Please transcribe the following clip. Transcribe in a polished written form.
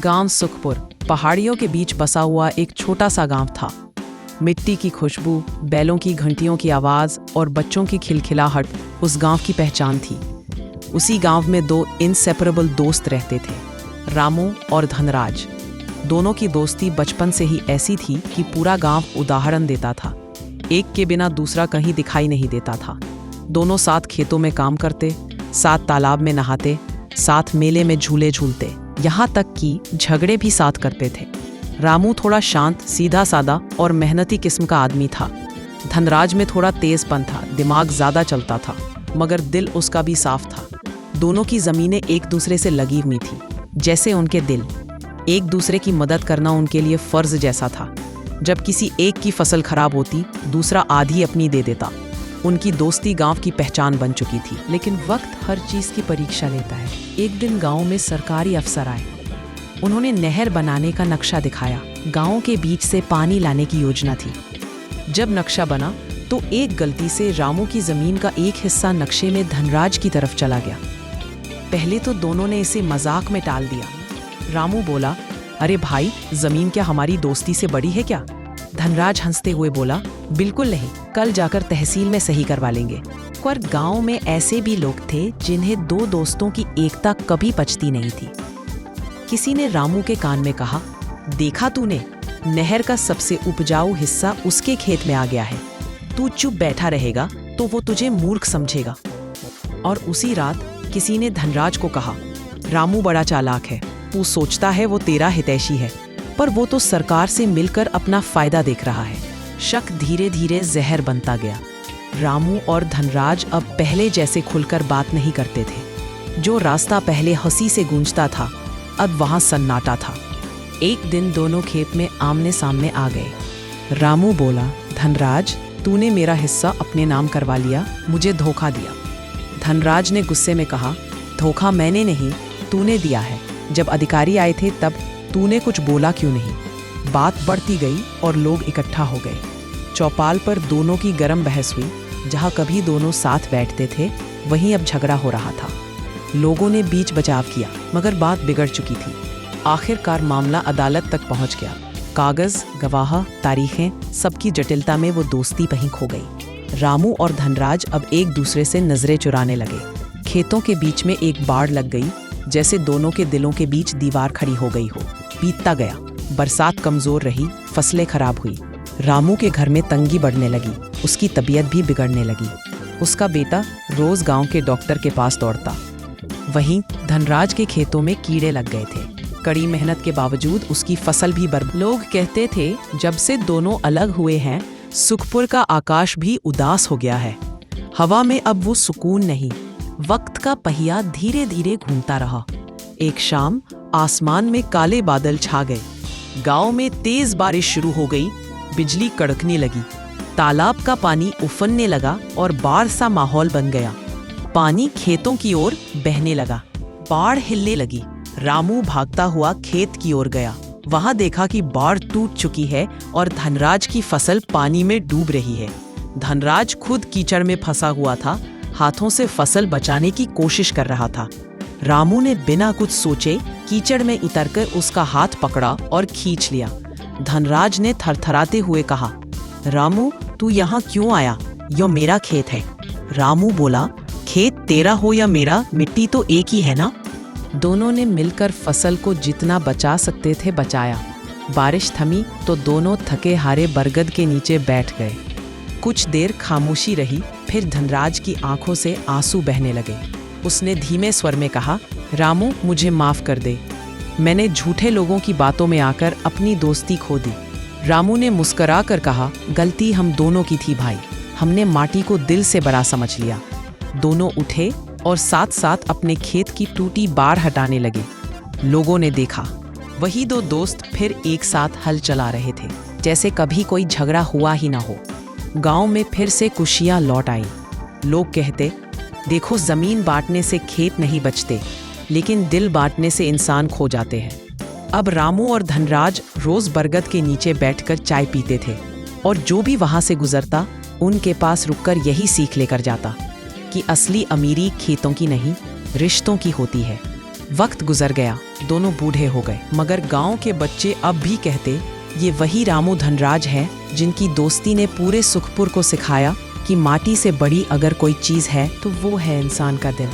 गांव सुखपुर पहाड़ियों के बीच बसा हुआ एक छोटा सा गांव था। मिट्टी की खुशबू, बैलों की घंटियों की आवाज़ और बच्चों की खिलखिलाहट उस गांव की पहचान थी। उसी गांव में दो इनसेपरेबल दोस्त रहते थे, रामू और धनराज। दोनों की दोस्ती बचपन से ही ऐसी थी कि पूरा गांव उदाहरण देता था। एक के बिना दूसरा कहीं दिखाई नहीं देता था। दोनों साथ खेतों में काम करते, साथ तालाब में नहाते, साथ मेले में झूले झूलते, यहाँ तक कि झगड़े भी साथ करते थे। रामू थोड़ा शांत, सीधा सादा और मेहनती किस्म का आदमी था। धनराज में थोड़ा तेजपन था, दिमाग ज्यादा चलता था, मगर दिल उसका भी साफ था। दोनों की जमीनें एक दूसरे से लगी हुई थी, जैसे उनके दिल। एक दूसरे की मदद करना उनके लिए फर्ज जैसा था। जब किसी एक की फसल खराब होती, दूसरा आधी अपनी दे देता। उनकी दोस्ती गांव की पहचान बन चुकी थी। लेकिन वक्त हर चीज की परीक्षा लेता है। एक दिन गांव में सरकारी अफसर आए। उन्होंने नहर बनाने का नक्शा दिखाया। गांव के बीच से पानी लाने की योजना थी। जब नक्शा बना तो एक गलती से रामू की जमीन का एक हिस्सा नक्शे में धनराज की तरफ चला गया। पहले तो दोनों ने इसे मजाक में टाल दिया। रामू बोला, अरे भाई, जमीन क्या हमारी दोस्ती से बड़ी है क्या? धनराज हंसते हुए बोला, बिल्कुल नहीं, कल जाकर तहसील में सही करवा लेंगे। पर गांव में ऐसे भी लोग थे जिन्हें दो दोस्तों की एकता कभी पचती नहीं थी। किसी ने रामू के कान में कहा, देखा तूने, नहर का सबसे उपजाऊ हिस्सा उसके खेत में आ गया है। तू चुप बैठा रहेगा तो वो तुझे मूर्ख समझेगा। और उसी रात किसी ने धनराज को कहा, रामू बड़ा चालाक है, तू सोचता है वो तेरा हितैषी है, पर वो तो सरकार से मिलकर अपना फायदा देख रहा है। शक धीरे धीरे जहर बनता गया। रामू और धनराज अब पहले जैसे खुलकर बात नहीं करते थे। जो रास्ता पहले हंसी से गूंजता था, अब वहां सन्नाटा था। एक दिन दोनों खेत में आमने सामने आ गए। रामू बोला, धनराज, तूने मेरा हिस्सा अपने नाम करवा लिया, मुझे धोखा दिया। धनराज ने गुस्से में कहा, धोखा मैंने नहीं, तूने दिया है। जब अधिकारी आए थे तब तूने कुछ बोला क्यों नहीं? बात बढ़ती गई और लोग इकट्ठा हो गए। चौपाल पर दोनों की गर्म बहस हुई। जहां कभी दोनों साथ बैठते थे, वहीं अब झगड़ा हो रहा था। लोगों ने बीच बचाव किया, मगर बात बिगड़ चुकी थी। आखिरकार मामला अदालत तक पहुंच गया। कागज, गवाह, तारीखें, सबकी जटिलता में वो दोस्ती वहीं खो गई। रामू और धनराज अब एक दूसरे से नजरें चुराने लगे। खेतों के बीच में एक बाड़ लग गई, जैसे दोनों के दिलों के बीच दीवार खड़ी हो गई हो। बीतता गया, बरसात कमजोर रही, फसलें खराब हुई। रामू के घर में तंगी बढ़ने लगी, उसकी तबीयत भी बिगड़ने लगी। उसका बेटा रोज गांव के डॉक्टर के पास दौड़ता। वहीं धनराज के खेतों में कीड़े लग गए थे। कड़ी मेहनत के बावजूद उसकी फसल भी बर्बाद। लोग कहते थे, जब से दोनों अलग हुए हैं, सुखपुर का आकाश भी उदास हो गया है। हवा में अब वो सुकून नहीं। वक्त का पहिया धीरे धीरे घूमता रहा। एक शाम आसमान में काले बादल छा गए। गांव में तेज बारिश शुरू हो गई। बिजली कड़कने लगी। तालाब का पानी उफनने लगा और बाढ़ सा माहौल बन गया। पानी खेतों की ओर बहने लगा। बाढ़ हिलने लगी। रामू भागता हुआ खेत की ओर गया। वहां देखा कि बाढ़ टूट चुकी है और धनराज की फसल पानी में डूब रही है। धनराज खुद कीचड़ में फंसा हुआ था, हाथों से फसल बचाने की कोशिश कर रहा था। रामू ने बिना कुछ सोचे कीचड़ में उतरकर उसका हाथ पकड़ा और खींच लिया। धनराज ने थरथराते हुए कहा, रामू, तू यहाँ क्यों आया? यह मेरा खेत है। रामू बोला, खेत तेरा हो या मेरा, मिट्टी तो एक ही है ना। दोनों ने मिलकर फसल को जितना बचा सकते थे बचाया। बारिश थमी तो दोनों थके हारे बरगद के नीचे बैठ गए। कुछ देर खामोशी रही, फिर धनराज की आंखों से आंसू बहने लगे। उसने धीमे स्वर में कहा, रामू, मुझे माफ कर दे। मैंने झूठे लोगों की बातों में आकर अपनी दोस्ती खो दी। रामू ने मुस्कुरा कर कहा, गलती हम दोनों की थी भाई, हमने माटी को दिल से बड़ा समझ लिया। दोनों उठे और साथ साथ अपने खेत की टूटी बाड़ हटाने लगे। लोगों ने देखा, वही दो दोस्त फिर एक साथ हल चला रहे थे, जैसे कभी कोई झगड़ा हुआ ही ना हो। गांव में फिर से खुशियां लौट आई। लोग कहते, देखो, जमीन बांटने से खेत नहीं बचते, लेकिन दिल बांटने से इंसान खो जाते हैं। अब रामू और धनराज रोज बरगद के नीचे बैठकर चाय पीते थे, और जो भी वहां से गुजरता, उनके पास रुककर यही सीख लेकर जाता कि असली अमीरी खेतों की नहीं, रिश्तों की होती है। वक्त गुजर गया। दोनों बूढ़े हो गए, मगर गांव के बच्चे अब भी कहते ये वही रामू धनराज है जिनकी दोस्ती ने पूरे सुखपुर को सिखाया कि माटी से बड़ी अगर कोई चीज़ है तो वो है इंसान का दिल।